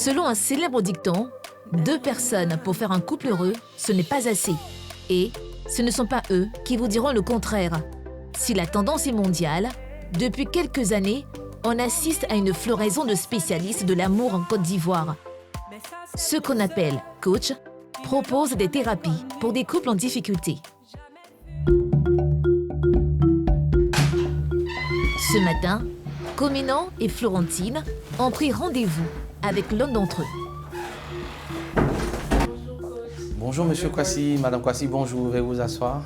Selon un célèbre dicton, 2 personnes pour faire un couple heureux, ce n'est pas assez. Et ce ne sont pas eux qui vous diront le contraire. Si la tendance est mondiale, depuis quelques années, on assiste à une floraison de spécialistes de l'amour en Côte d'Ivoire. Ceux qu'on appelle coach proposent des thérapies pour des couples en difficulté. Ce matin, Cominant et Florentine ont pris rendez-vous avec l'un d'entre eux. Bonjour Monsieur Kwasi, Madame Kwasi, bonjour, veuillez vous asseoir.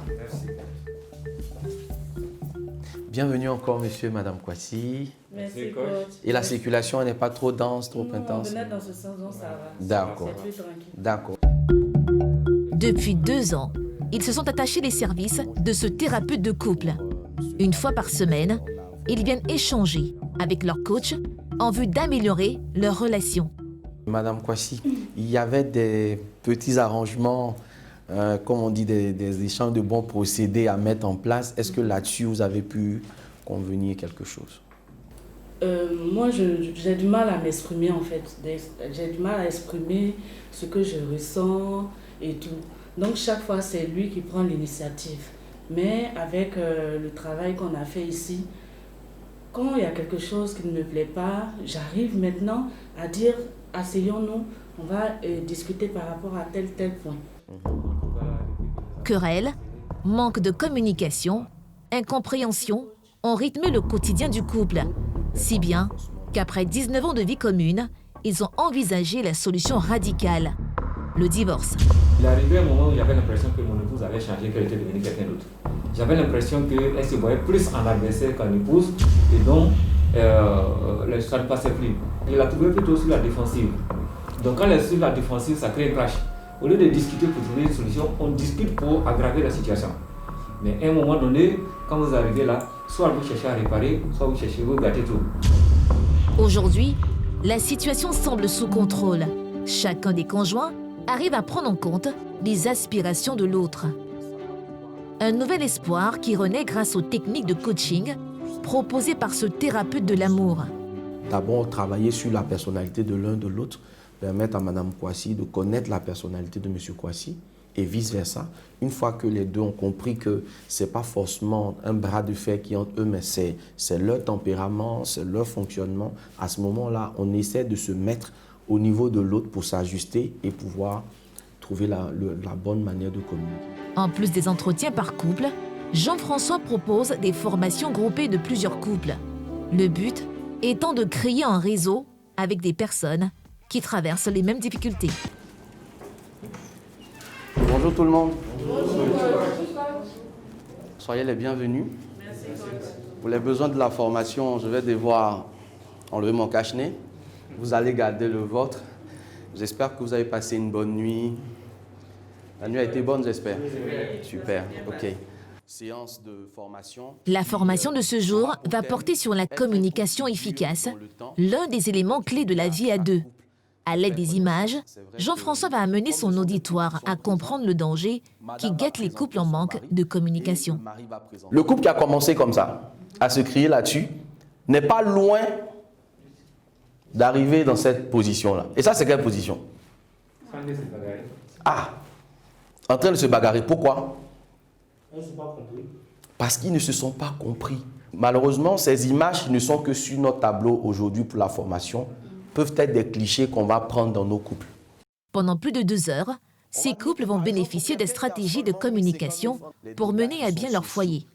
Bienvenue encore Monsieur et Madame Kwasi. Merci coach. Et la circulation n'est pas trop dense, trop intense? Non, dans ce sens, ça va. D'accord. C'est plus tranquille. D'accord. Depuis 2 ans, ils se sont attachés les services de ce thérapeute de couple. Une fois par semaine, ils viennent échanger avec leur coach en vue d'améliorer leur relation. Madame Kwasi, il y avait des petits arrangements, comme on dit, des échanges de bons procédés à mettre en place. Est-ce que là-dessus, vous avez pu convenir quelque chose? Moi, j'ai du mal à m'exprimer en fait. J'ai du mal à exprimer ce que je ressens et tout. Donc chaque fois, c'est lui qui prend l'initiative. Mais avec le travail qu'on a fait ici, quand il y a quelque chose qui ne me plaît pas, j'arrive maintenant à dire, asseyons-nous, on va discuter par rapport à tel point. Querelles, manque de communication, incompréhension ont rythmé le quotidien du couple. Si bien qu'après 19 ans de vie commune, ils ont envisagé la solution radicale, le divorce. Il est arrivé un moment où j'avais l'impression que mon épouse avait changé, qu'elle était devenue quelqu'un d'autre. J'avais l'impression qu'elle se voyait plus en adversaire qu'en épouse et donc ça ne passait plus. Je la trouvais plutôt sur la défensive. Donc quand elle est sur la défensive, ça crée un clash. Au lieu de discuter pour trouver une solution, on discute pour aggraver la situation. Mais à un moment donné, quand vous arrivez là, soit vous cherchez à réparer, soit vous cherchez à gâter tout. Aujourd'hui, la situation semble sous contrôle. Chacun des conjoints arrive à prendre en compte les aspirations de l'autre. Un nouvel espoir qui renaît grâce aux techniques de coaching proposées par ce thérapeute de l'amour. D'abord, travailler sur la personnalité de l'un de l'autre, permettre à Madame Kwasi de connaître la personnalité de Monsieur Kwasi et vice-versa. Une fois que les deux ont compris que ce n'est pas forcément un bras de fer qui est entre eux, mais c'est leur tempérament, c'est leur fonctionnement, à ce moment-là, on essaie de se mettre au niveau de l'autre pour s'ajuster et pouvoir trouver la bonne manière de communiquer. En plus des entretiens par couple, Jean-François propose des formations groupées de plusieurs couples. Le but étant de créer un réseau avec des personnes qui traversent les mêmes difficultés. Bonjour tout le monde. Bonjour. Soyez les bienvenus. Merci. Pour les besoins de la formation, je vais devoir enlever mon cache-nez. Vous allez garder le vôtre. J'espère que vous avez passé une bonne nuit. La nuit a été bonne, j'espère. Super, ok. Séance de formation. La formation de ce jour va porter sur la communication efficace, l'un des éléments clés de la vie à deux. À l'aide des images, Jean-François va amener son auditoire à comprendre le danger qui guette les couples en manque de communication. Le couple qui a commencé comme ça, à se crier là-dessus, n'est pas loin d'arriver dans cette position-là. Et ça, c'est quelle position? Ah, en train de se bagarrer. Pourquoi? Parce qu'ils ne se sont pas compris. Malheureusement, ces images qui ne sont que sur notre tableau aujourd'hui pour la formation peuvent être des clichés qu'on va prendre dans nos couples. Pendant plus de 2 heures, ces couples vont bénéficier des stratégies de communication pour mener à bien leur foyer.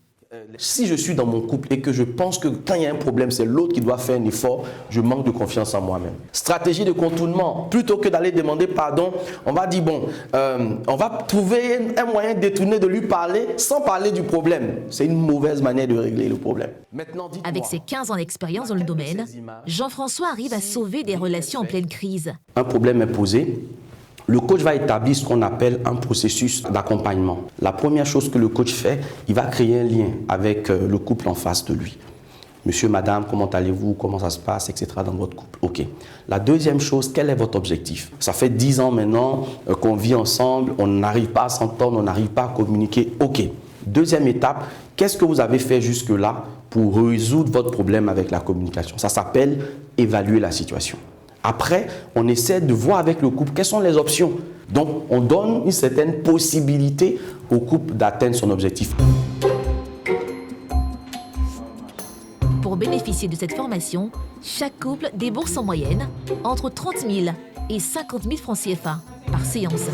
Si je suis dans mon couple et que je pense que quand il y a un problème, c'est l'autre qui doit faire un effort, je manque de confiance en moi-même. Stratégie de contournement. Plutôt que d'aller demander pardon, on va dire, bon, on va trouver un moyen détourné de lui parler sans parler du problème. C'est une mauvaise manière de régler le problème. Maintenant, avec ses 15 ans d'expérience dans le domaine, Jean-François arrive à sauver des relations en pleine crise. Un problème est posé. Le coach va établir ce qu'on appelle un processus d'accompagnement. La première chose que le coach fait, il va créer un lien avec le couple en face de lui. Monsieur, madame, comment allez-vous, comment ça se passe, etc. dans votre couple. OK. La deuxième chose, quel est votre objectif? Ça fait 10 ans maintenant qu'on vit ensemble, on n'arrive pas à s'entendre, on n'arrive pas à communiquer. OK. Deuxième étape, qu'est-ce que vous avez fait jusque-là pour résoudre votre problème avec la communication? Ça s'appelle évaluer la situation. Après, on essaie de voir avec le couple quelles sont les options. Donc, on donne une certaine possibilité au couple d'atteindre son objectif. Pour bénéficier de cette formation, chaque couple débourse en moyenne entre 30 000 et 50 000 francs CFA par séance.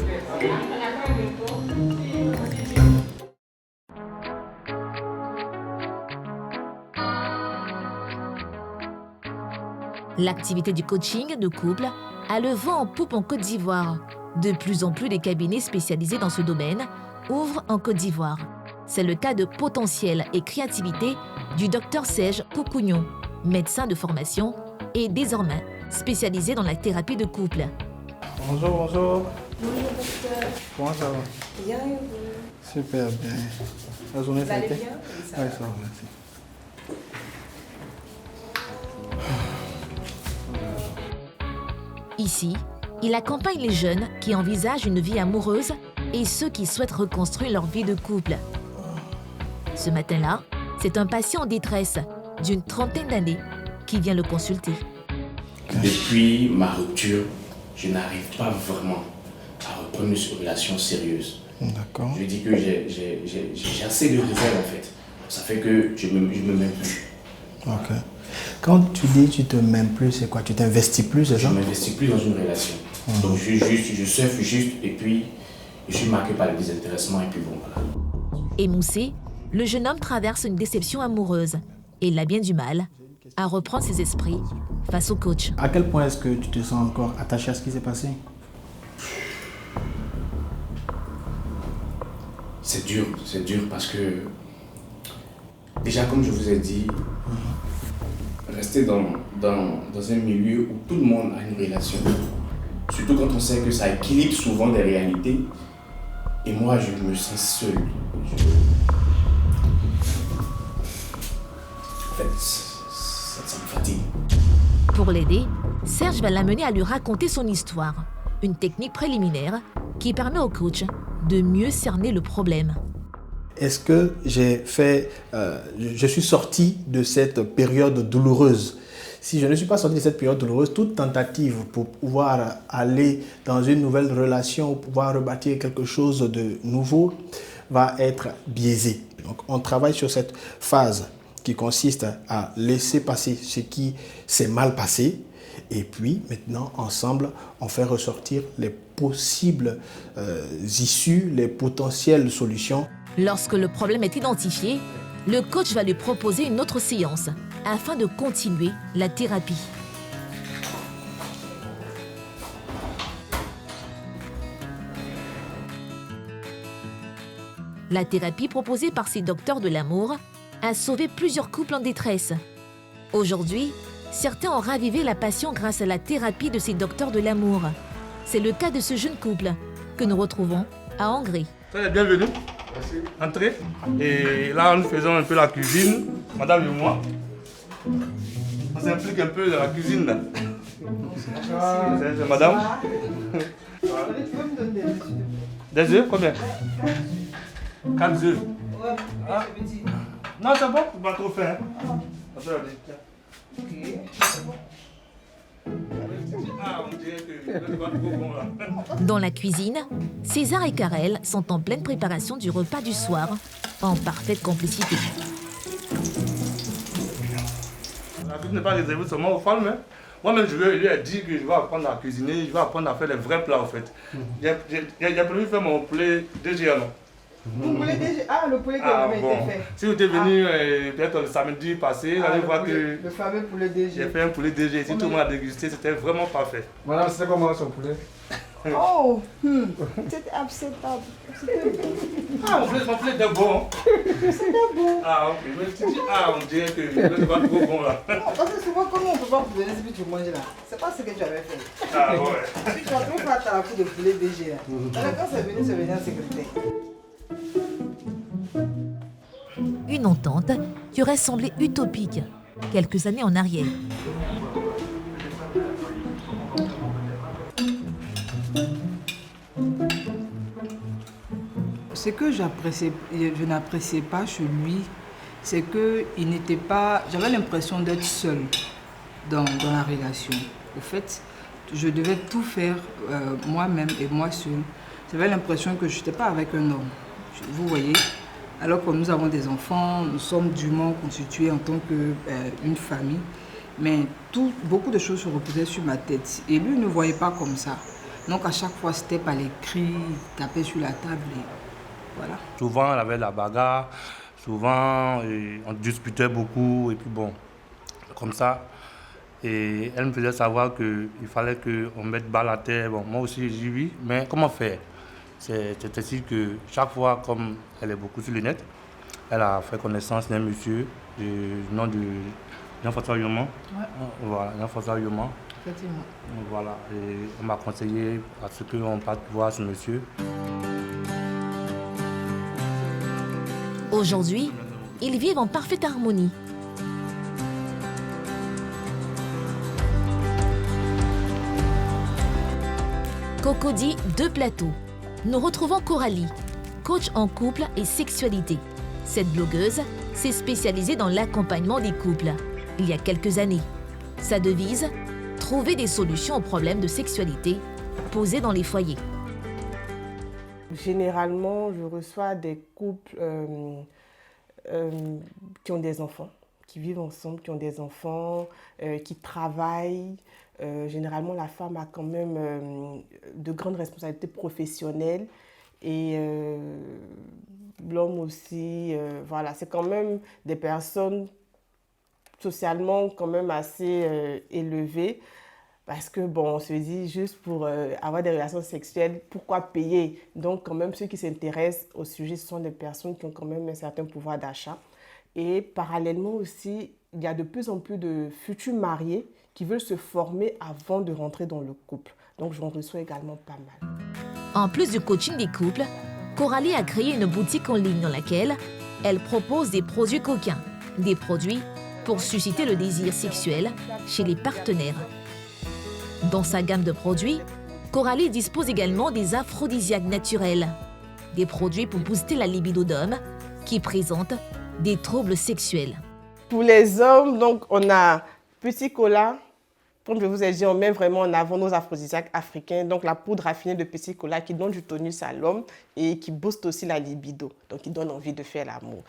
L'activité du coaching de couple a le vent en poupe en Côte d'Ivoire. De plus en plus de cabinets spécialisés dans ce domaine ouvrent en Côte d'Ivoire. C'est le cas de Potentiel et Créativité du Dr Serge Kokounion, médecin de formation et désormais spécialisé dans la thérapie de couple. Bonjour, bonjour. Bonjour docteur. Comment ça va? Bien et vous? Super bien. La journée Vous allez été? bien? Oui, ça va, merci. Ici, il accompagne les jeunes qui envisagent une vie amoureuse et ceux qui souhaitent reconstruire leur vie de couple. Ce matin-là, c'est un patient en détresse d'une trentaine d'années qui vient le consulter. Depuis ma rupture, je n'arrive pas vraiment à reprendre une relation sérieuse. D'accord. Je dis que j'ai assez de réserve en fait. Ça fait que je me mets plus. Ok. Quand tu dis tu te mêmes plus, c'est quoi? Tu t'investis plus, c'est Je ça? ne m'investis plus dans une relation. Donc je surfe juste et puis je suis marqué par le désintéressement et puis bon voilà. Émoussé, le jeune homme traverse une déception amoureuse et il a bien du mal à reprendre ses esprits face au coach. À quel point est-ce que tu te sens encore attaché à ce qui s'est passé? C'est dur parce que déjà comme je vous ai dit, rester dans un milieu où tout le monde a une relation, surtout quand on sait que ça équilibre souvent des réalités, et moi je me sens seul. En fait, ça me fatigue. Pour l'aider, Serge va l'amener à lui raconter son histoire, une technique préliminaire qui permet au coach de mieux cerner le problème. Est-ce que je suis sorti de cette période douloureuse? Si je ne suis pas sorti de cette période douloureuse, toute tentative pour pouvoir aller dans une nouvelle relation, pour pouvoir rebâtir quelque chose de nouveau, va être biaisée. Donc, on travaille sur cette phase qui consiste à laisser passer ce qui s'est mal passé. Et puis, maintenant, ensemble, on fait ressortir les possibles issues, les potentielles solutions. Lorsque le problème est identifié, le coach va lui proposer une autre séance afin de continuer la thérapie. La thérapie proposée par ces docteurs de l'amour a sauvé plusieurs couples en détresse. Aujourd'hui, certains ont ravivé la passion grâce à la thérapie de ces docteurs de l'amour. C'est le cas de ce jeune couple que nous retrouvons à Hongrie. Soyez les bienvenus. Merci. Entrez. Et là, nous faisons un peu la cuisine, madame et moi. On s'implique un peu dans la cuisine. Là. C'est madame. Des œufs, combien? 4 œufs. Ah. Non, c'est bon, pas trop faim. Dans la cuisine, César et Karel sont en pleine préparation du repas du soir, en parfaite complicité. La cuisine n'est pas réservée seulement aux femmes. Hein. Moi-même, je lui ai dit que je vais apprendre à cuisiner, je vais apprendre à faire les vrais plats en fait. J'ai prévu faire mon poulet DGA, non? Vous voulez déjà... Ah, le poulet qui a été fait. Si vous êtes venu peut-être le samedi passé, vous allez voir que le fameux poulet DG. j'ai fait un poulet DG. Si tout le monde a dégusté, c'était vraiment parfait. Madame, c'était comment son poulet? Oh, c'était acceptable. Ah, mon poulet était bon. C'était bon. Ah, ok. Mais tu dis, ah, on dirait que le poulet n'est pas trop bon là. Non, parce que souvent, comme on ne peut pas vous donner ce que tu manges là, c'est pas ce que tu avais fait. Ah, ouais. Tu as trop fait à la coupe de poulet DG là. Alors quand c'est venu en sécurité. Une entente qui aurait semblé utopique quelques années en arrière. Ce que je n'appréciais pas chez lui, c'est qu'il n'était pas... J'avais l'impression d'être seul dans la relation. Au fait, je devais tout faire moi-même et moi seule. J'avais l'impression que je n'étais pas avec un homme. Vous voyez, alors que nous avons des enfants, nous sommes dûment constitués en tant qu'une famille. Mais beaucoup de choses se reposaient sur ma tête. Et lui ne voyait pas comme ça. Donc à chaque fois, c'était par les cris, il tapait sur la table et voilà. Souvent, elle avait la bagarre. Souvent, on discutait beaucoup. Et puis bon, comme ça. Et elle me faisait savoir qu'il fallait qu'on mette balle à terre. Bon, moi aussi, j'y vis. Mais comment faire? C'est ainsi que chaque fois, comme elle est beaucoup sur le net, elle a fait connaissance d'un monsieur du nom de Jean-François Yoman. Ouais. Voilà, Jean-François Yoman. Effectivement. Voilà, et on m'a conseillé à ce qu'on parte voir ce monsieur. Aujourd'hui, ils vivent en parfaite harmonie. Cocody 2 Plateaux. Nous retrouvons Coralie, coach en couple et sexualité. Cette blogueuse s'est spécialisée dans l'accompagnement des couples il y a quelques années. Sa devise, trouver des solutions aux problèmes de sexualité posés dans les foyers. Généralement, je reçois des couples qui ont des enfants, qui vivent ensemble, qui ont des enfants, qui travaillent. Généralement, la femme a quand même de grandes responsabilités professionnelles et l'homme aussi. Voilà, c'est quand même des personnes socialement quand même assez élevées. Parce que, bon, on se dit, juste pour avoir des relations sexuelles, pourquoi payer? Donc, quand même, ceux qui s'intéressent au sujet, ce sont des personnes qui ont quand même un certain pouvoir d'achat. Et parallèlement aussi, il y a de plus en plus de futurs mariés qui veulent se former avant de rentrer dans le couple. Donc, j'en reçois également pas mal. En plus du coaching des couples, Coralie a créé une boutique en ligne dans laquelle elle propose des produits coquins, des produits pour susciter le désir sexuel chez les partenaires. Dans sa gamme de produits, Coralie dispose également des aphrodisiaques naturels, des produits pour booster la libido d'hommes qui présentent des troubles sexuels. Pour les hommes, donc, on a Petit Cola. Comme je vous ai dit, on met vraiment en avant nos aphrodisiaques africains. Donc, la poudre raffinée de Petit Cola qui donne du tonus à l'homme et qui booste aussi la libido. Donc, qui donne envie de faire l'amour.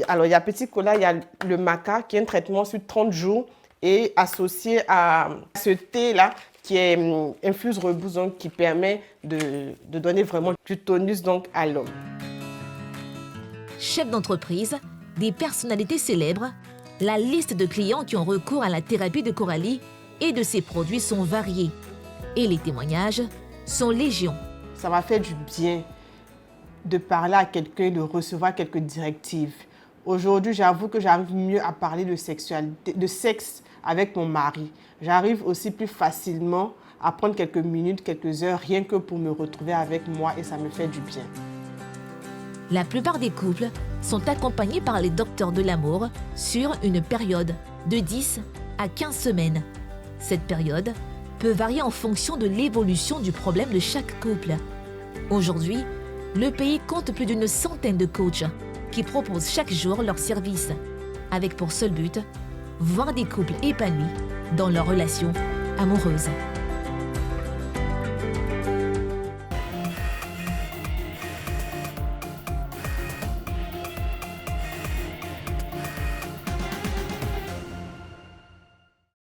Alors, il y a Petit Cola, il y a le maca qui est un traitement sur 30 jours et associé à ce thé-là qui est infuse rebousse, donc qui permet de donner vraiment du tonus donc, à l'homme. Chef d'entreprise, des personnalités célèbres, la liste de clients qui ont recours à la thérapie de Coralie et de ses produits sont variés. Et les témoignages sont légion. Ça m'a fait du bien de parler à quelqu'un, de recevoir quelques directives. Aujourd'hui, j'avoue que j'arrive mieux à parler de sexualité, de sexe avec mon mari. J'arrive aussi plus facilement à prendre quelques minutes, quelques heures, rien que pour me retrouver avec moi et ça me fait du bien. La plupart des couples sont accompagnés par les docteurs de l'amour sur une période de 10 à 15 semaines. Cette période peut varier en fonction de l'évolution du problème de chaque couple. Aujourd'hui, le pays compte plus d'une centaine de coachs qui proposent chaque jour leurs services, avec pour seul but, voir des couples épanouis dans leurs relations amoureuses.